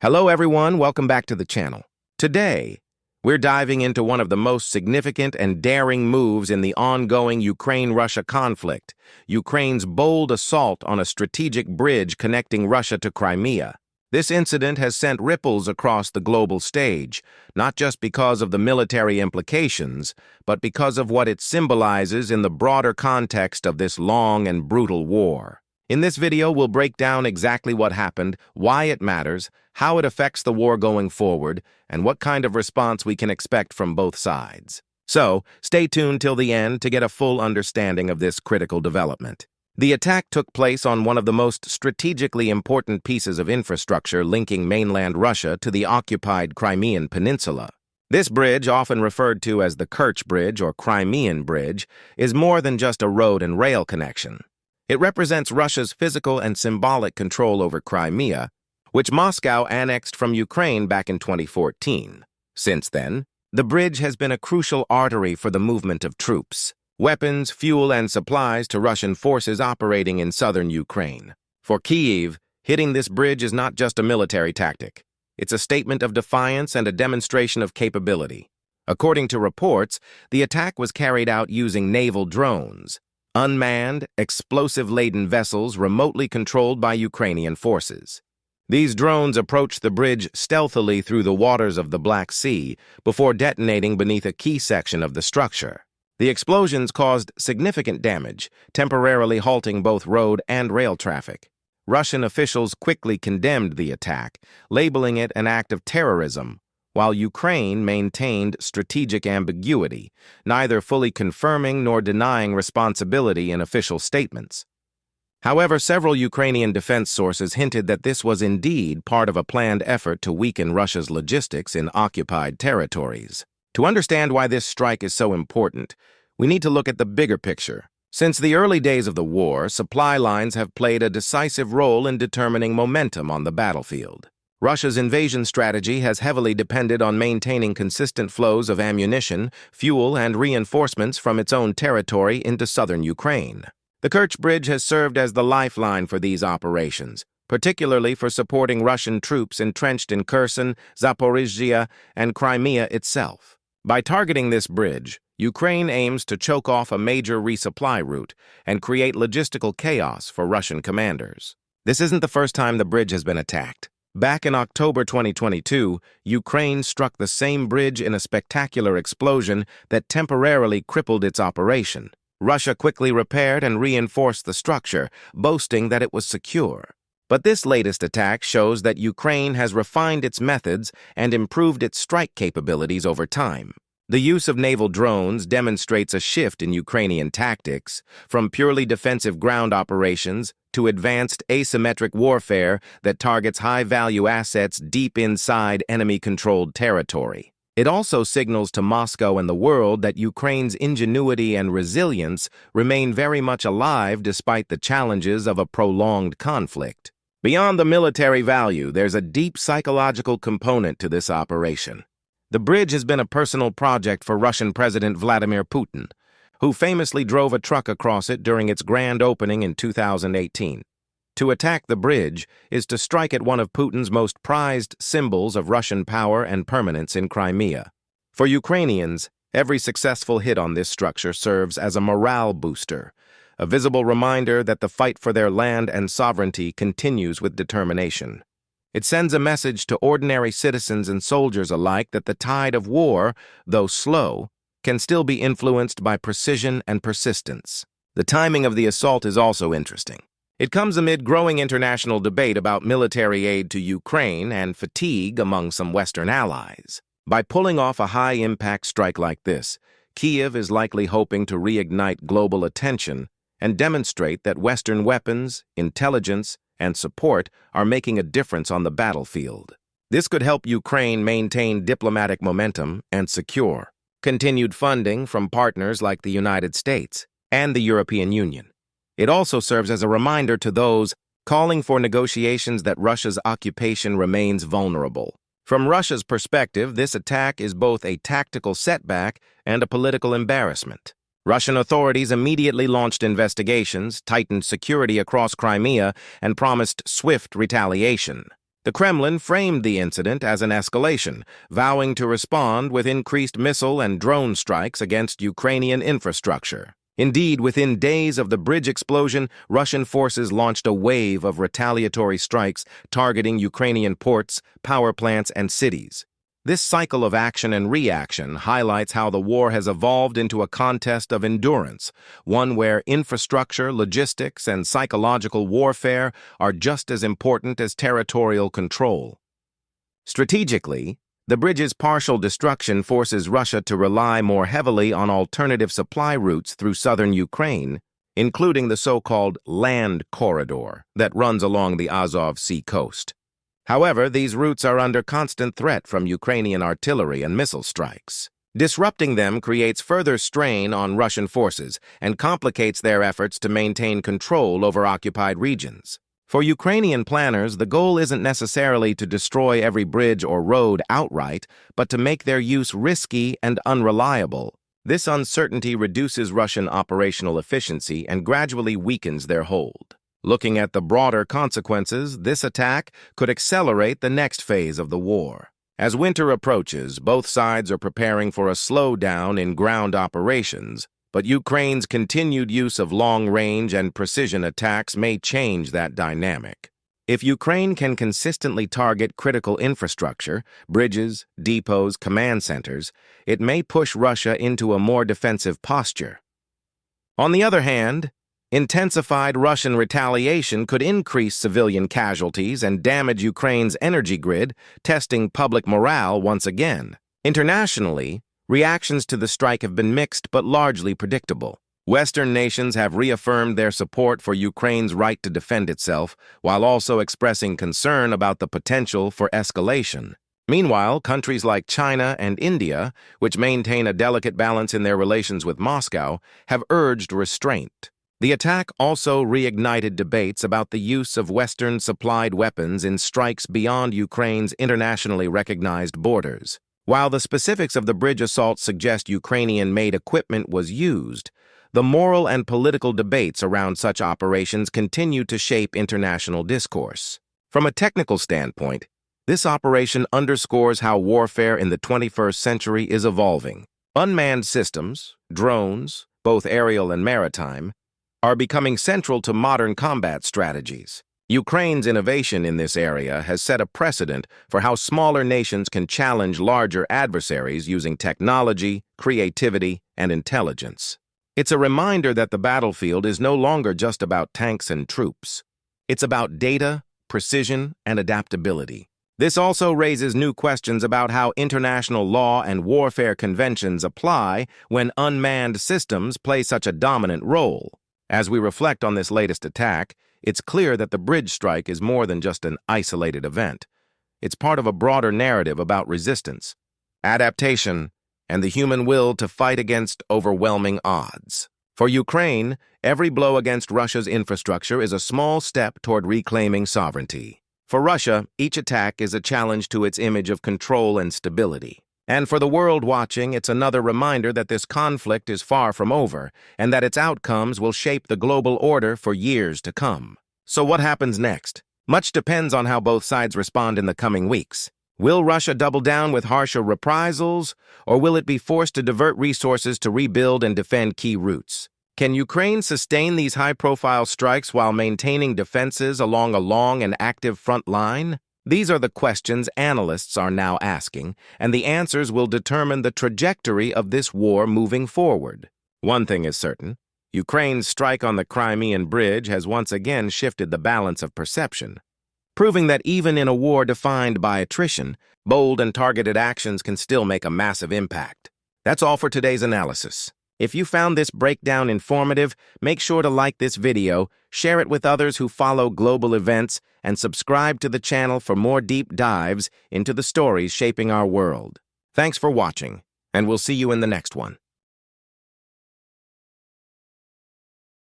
Hello everyone, welcome back to the channel. Today, we're diving into one of the most significant and daring moves in the ongoing Ukraine-Russia conflict, Ukraine's bold assault on a strategic bridge connecting Russia to Crimea. This incident has sent ripples across the global stage, not just because of the military implications, but because of what it symbolizes in the broader context of this long and brutal war. In this video, we'll break down exactly what happened, why it matters, how it affects the war going forward, and what kind of response we can expect from both sides. So, stay tuned till the end to get a full understanding of this critical development. The attack took place on one of the most strategically important pieces of infrastructure linking mainland Russia to the occupied Crimean Peninsula. This bridge, often referred to as the Kerch Bridge or Crimean Bridge, is more than just a road and rail connection. It represents Russia's physical and symbolic control over Crimea, which Moscow annexed from Ukraine back in 2014. Since then, the bridge has been a crucial artery for the movement of troops, weapons, fuel, and supplies to Russian forces operating in southern Ukraine. For Kyiv, hitting this bridge is not just a military tactic. It's a statement of defiance and a demonstration of capability. According to reports, the attack was carried out using naval drones, unmanned, explosive-laden vessels remotely controlled by Ukrainian forces. These drones approached the bridge stealthily through the waters of the Black Sea before detonating beneath a key section of the structure. The explosions caused significant damage, temporarily halting both road and rail traffic. Russian officials quickly condemned the attack, labeling it an act of terrorism, while Ukraine maintained strategic ambiguity, neither fully confirming nor denying responsibility in official statements. However, several Ukrainian defense sources hinted that this was indeed part of a planned effort to weaken Russia's logistics in occupied territories. To understand why this strike is so important, we need to look at the bigger picture. Since the early days of the war, supply lines have played a decisive role in determining momentum on the battlefield. Russia's invasion strategy has heavily depended on maintaining consistent flows of ammunition, fuel, and reinforcements from its own territory into southern Ukraine. The Kerch Bridge has served as the lifeline for these operations, particularly for supporting Russian troops entrenched in Kherson, Zaporizhzhia, and Crimea itself. By targeting this bridge, Ukraine aims to choke off a major resupply route and create logistical chaos for Russian commanders. This isn't the first time the bridge has been attacked. Back in October 2022, Ukraine struck the same bridge in a spectacular explosion that temporarily crippled its operation. Russia quickly repaired and reinforced the structure, boasting that it was secure. But this latest attack shows that Ukraine has refined its methods and improved its strike capabilities over time. The use of naval drones demonstrates a shift in Ukrainian tactics, from purely defensive ground operations to advanced asymmetric warfare that targets high-value assets deep inside enemy-controlled territory. It also signals to Moscow and the world that Ukraine's ingenuity and resilience remain very much alive despite the challenges of a prolonged conflict. Beyond the military value, there's a deep psychological component to this operation. The bridge has been a personal project for Russian President Vladimir Putin, who famously drove a truck across it during its grand opening in 2018. To attack the bridge is to strike at one of Putin's most prized symbols of Russian power and permanence in Crimea. For Ukrainians, every successful hit on this structure serves as a morale booster, a visible reminder that the fight for their land and sovereignty continues with determination. It sends a message to ordinary citizens and soldiers alike that the tide of war, though slow, can still be influenced by precision and persistence. The timing of the assault is also interesting. It comes amid growing international debate about military aid to Ukraine and fatigue among some Western allies. By pulling off a high-impact strike like this, Kyiv is likely hoping to reignite global attention and demonstrate that Western weapons, intelligence, and support are making a difference on the battlefield. This could help Ukraine maintain diplomatic momentum and secure continued funding from partners like the United States and the European Union. It also serves as a reminder to those calling for negotiations that Russia's occupation remains vulnerable. From Russia's perspective, this attack is both a tactical setback and a political embarrassment. Russian authorities immediately launched investigations, tightened security across Crimea, and promised swift retaliation. The Kremlin framed the incident as an escalation, vowing to respond with increased missile and drone strikes against Ukrainian infrastructure. Indeed, within days of the bridge explosion, Russian forces launched a wave of retaliatory strikes targeting Ukrainian ports, power plants, and cities. This cycle of action and reaction highlights how the war has evolved into a contest of endurance, one where infrastructure, logistics, and psychological warfare are just as important as territorial control. Strategically, the bridge's partial destruction forces Russia to rely more heavily on alternative supply routes through southern Ukraine, including the so-called land corridor that runs along the Azov Sea coast. However, these routes are under constant threat from Ukrainian artillery and missile strikes. Disrupting them creates further strain on Russian forces and complicates their efforts to maintain control over occupied regions. For Ukrainian planners, the goal isn't necessarily to destroy every bridge or road outright, but to make their use risky and unreliable. This uncertainty reduces Russian operational efficiency and gradually weakens their hold. Looking at the broader consequences, this attack could accelerate the next phase of the war. As winter approaches, both sides are preparing for a slowdown in ground operations, but Ukraine's continued use of long-range and precision attacks may change that dynamic. If Ukraine can consistently target critical infrastructure, bridges, depots, command centers, it may push Russia into a more defensive posture. On the other hand, intensified Russian retaliation could increase civilian casualties and damage Ukraine's energy grid, testing public morale once again. Internationally, reactions to the strike have been mixed but largely predictable. Western nations have reaffirmed their support for Ukraine's right to defend itself, while also expressing concern about the potential for escalation. Meanwhile, countries like China and India, which maintain a delicate balance in their relations with Moscow, have urged restraint. The attack also reignited debates about the use of Western-supplied weapons in strikes beyond Ukraine's internationally recognized borders. While the specifics of the bridge assault suggest Ukrainian-made equipment was used, the moral and political debates around such operations continue to shape international discourse. From a technical standpoint, this operation underscores how warfare in the 21st century is evolving. Unmanned systems, drones, both aerial and maritime, are becoming central to modern combat strategies. Ukraine's innovation in this area has set a precedent for how smaller nations can challenge larger adversaries using technology, creativity, and intelligence. It's a reminder that the battlefield is no longer just about tanks and troops. It's about data, precision, and adaptability. This also raises new questions about how international law and warfare conventions apply when unmanned systems play such a dominant role. As we reflect on this latest attack, it's clear that the bridge strike is more than just an isolated event. It's part of a broader narrative about resistance, adaptation, and the human will to fight against overwhelming odds. For Ukraine, every blow against Russia's infrastructure is a small step toward reclaiming sovereignty. For Russia, each attack is a challenge to its image of control and stability. And for the world watching, it's another reminder that this conflict is far from over, and that its outcomes will shape the global order for years to come. So what happens next? Much depends on how both sides respond in the coming weeks. Will Russia double down with harsher reprisals, or will it be forced to divert resources to rebuild and defend key routes? Can Ukraine sustain these high-profile strikes while maintaining defenses along a long and active front line? These are the questions analysts are now asking, and the answers will determine the trajectory of this war moving forward. One thing is certain: Ukraine's strike on the Crimean Bridge has once again shifted the balance of perception, proving that even in a war defined by attrition, bold and targeted actions can still make a massive impact. That's all for today's analysis. If you found this breakdown informative, make sure to like this video, share it with others who follow global events, and subscribe to the channel for more deep dives into the stories shaping our world. Thanks for watching, and we'll see you in the next one.